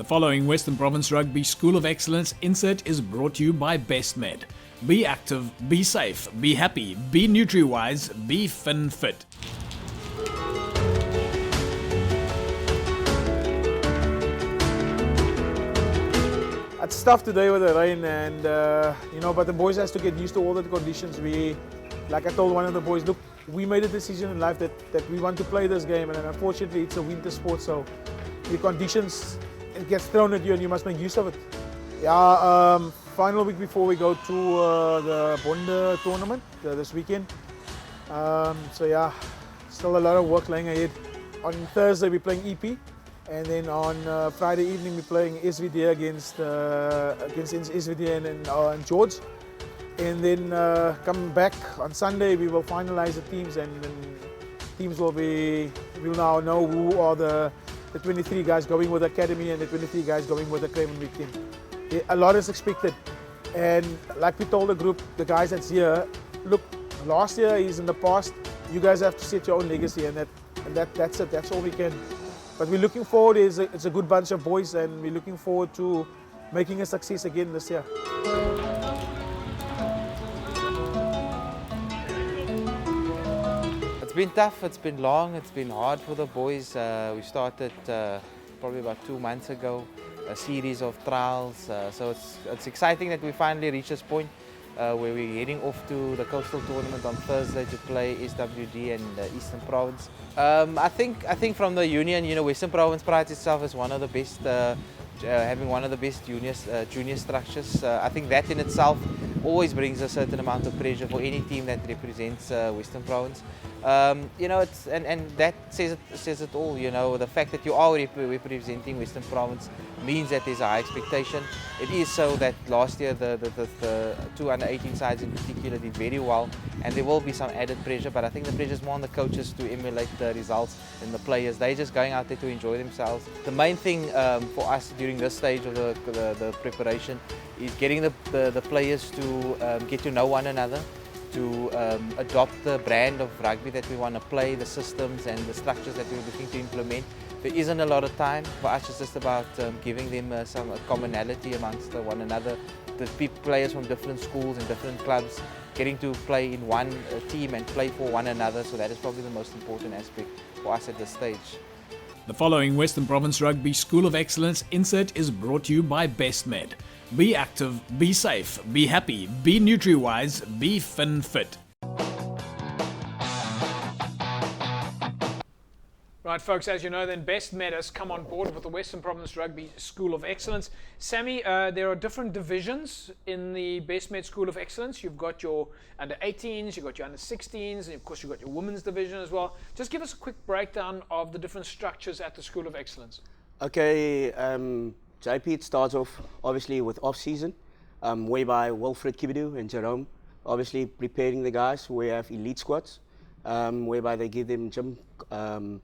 The following Western Province Rugby School of Excellence insert is brought to you by BestMed. Be active, be safe, be happy, be Nutri-wise, be fit. It's tough today with the rain, and but the boys has to get used to all the conditions. Like I told one of the boys, look, we made a decision in life that we want to play this game, and unfortunately it's a winter sport, so the conditions, it gets thrown at you and you must make use of it. Final week before we go to the Bonde tournament this weekend. Still a lot of work lying ahead. On Thursday we're playing EP. And then on Friday evening we're playing SVD against SVD and George. And then coming back on Sunday we will finalize the teams, and teams we'll now know who are the 23 guys going with the academy and the 23 guys going with the Craven Week team. A lot is expected, and like we told the group, the guys that's here, look, last year is in the past. You guys have to set your own legacy, and that's it. That's all we can. But we're looking forward. It's a good bunch of boys, and we're looking forward to making a success again this year. It's been tough, it's been long, it's been hard for the boys. We started probably about 2 months ago, a series of trials. So it's exciting that we finally reached this point where we're heading off to the coastal tournament on Thursday to play SWD and the Eastern Province. I think from the union, Western Province prides itself as one of the best, having one of the best junior structures. I think that in itself always brings a certain amount of pressure for any team that represents Western Province. And that says it all. The fact that you are representing Western Province means that there's a high expectation. It is so that last year the 2 under-18 sides in particular did very well, and there will be some added pressure, but I think the pressure is more on the coaches to emulate the results than the players. They're just going out there to enjoy themselves. The main thing for us during this stage of the preparation is getting the players to get to know one another, to adopt the brand of rugby that we want to play, the systems and the structures that we're looking to implement. There isn't a lot of time. For us, it's just about giving them some commonality amongst one another. The players from different schools and different clubs getting to play in one team and play for one another. So that is probably the most important aspect for us at this stage. The following Western Province Rugby School of Excellence insert is brought to you by BestMed. Be active, be safe, be happy, be Nutri-wise, be fit. Right, folks, as you know, then BestMed has come on board with the Western Province Rugby School of Excellence. Sammy, there are different divisions in the BestMed School of Excellence. You've got your under-18s, you've got your under-16s, and of course you've got your women's division as well. Just give us a quick breakdown of the different structures at the School of Excellence. Okay, JP, it starts off obviously with off-season, whereby Wilfred Kibidu and Jerome obviously preparing the guys. We have elite squads, whereby they give them gym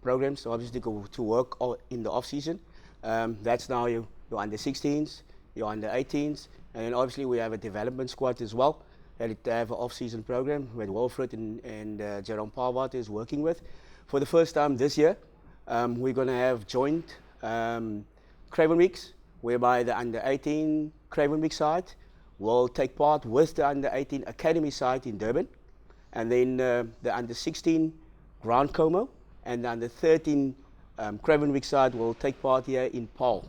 programs to obviously go to work in the off-season. That's now your under-16s, your under-18s, and then obviously we have a development squad as well that have an off-season program where Wilfred and Jerome Parvat is working with. For the first time this year, we're going to have joint Craven Weeks, whereby the under-18 Craven Week side will take part with the under-18 Academy side in Durban, and then the under-16 Grand Como and the under-13 Craven Week side will take part here in Paarl.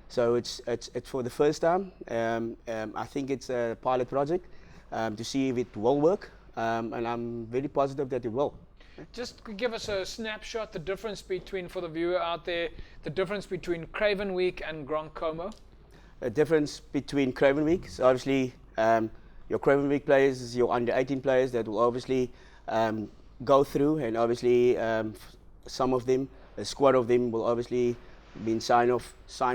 So it's for the first time. I think it's a pilot project to see if it will work, and I'm very positive that it will. Just give us a snapshot, the difference between, for the viewer out there, the difference between Craven Week and Grand Como. The difference between Craven Week is obviously your Craven Week players is your under-18 players that will obviously go through, and obviously some of them, a squad of them will obviously be signed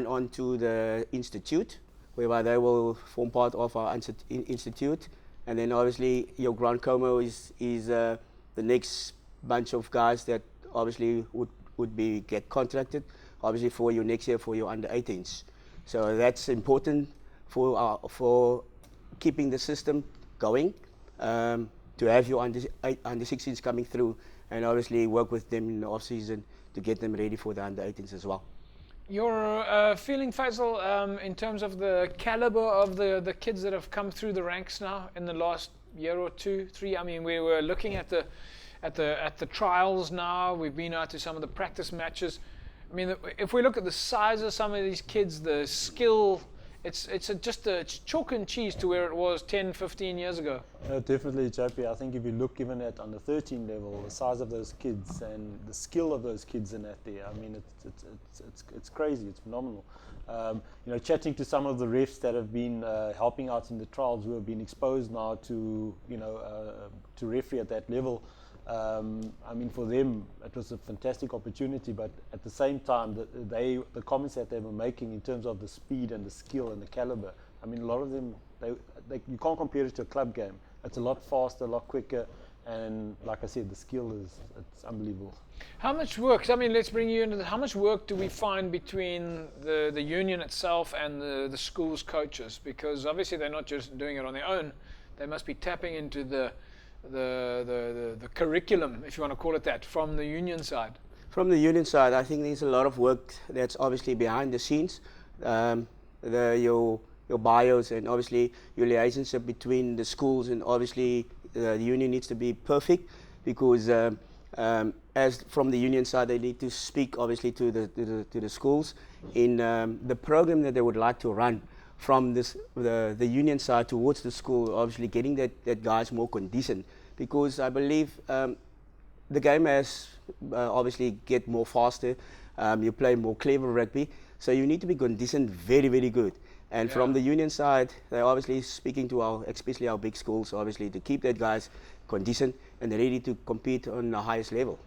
on to the institute, whereby they will form part of our institute, and then obviously your Grand Como is the next bunch of guys that obviously would get contracted obviously for you next year for your under-18s. So that's important for keeping the system going, to have your under-16s coming through and obviously work with them in the off-season to get them ready for the under-18s as well. Your feeling, Faisal, in terms of the caliber of the kids that have come through the ranks now in the last year or two, three. I mean, we were looking at the trials now. We've been out to some of the practice matches. I mean, if we look at the size of some of these kids, the skill, it's chalk and cheese to where it was 10, 15 years ago. Definitely, JP. I think if you look even at under 13 level, the size of those kids and the skill of those kids in that there, I mean, it's crazy. It's phenomenal. Chatting to some of the refs that have been helping out in the trials, who have been exposed now to to referee at that level. I mean, for them, it was a fantastic opportunity, but at the same time, the comments that they were making in terms of the speed and the skill and the caliber, I mean, a lot of them, you can't compare it to a club game. It's a lot faster, a lot quicker, and like I said, the skill it's unbelievable. How much work, I mean, let's bring you into how much work do we find between the union itself and the school's coaches? Because obviously they're not just doing it on their own. They must be tapping into the curriculum, if you want to call it that, from the union side. From the union side, I think there's a lot of work that's obviously behind the scenes. Your bios and obviously your relationship between the schools, and obviously the union needs to be perfect, because as from the union side, they need to speak obviously to the schools in the program that they would like to run from the union side towards the school, obviously getting that guys more conditioned, because I believe the game has obviously get more faster, you play more clever rugby, so you need to be conditioned very, very good. And from the union side, they're obviously speaking to especially our big schools, obviously to keep that guys conditioned and ready to compete on the highest level.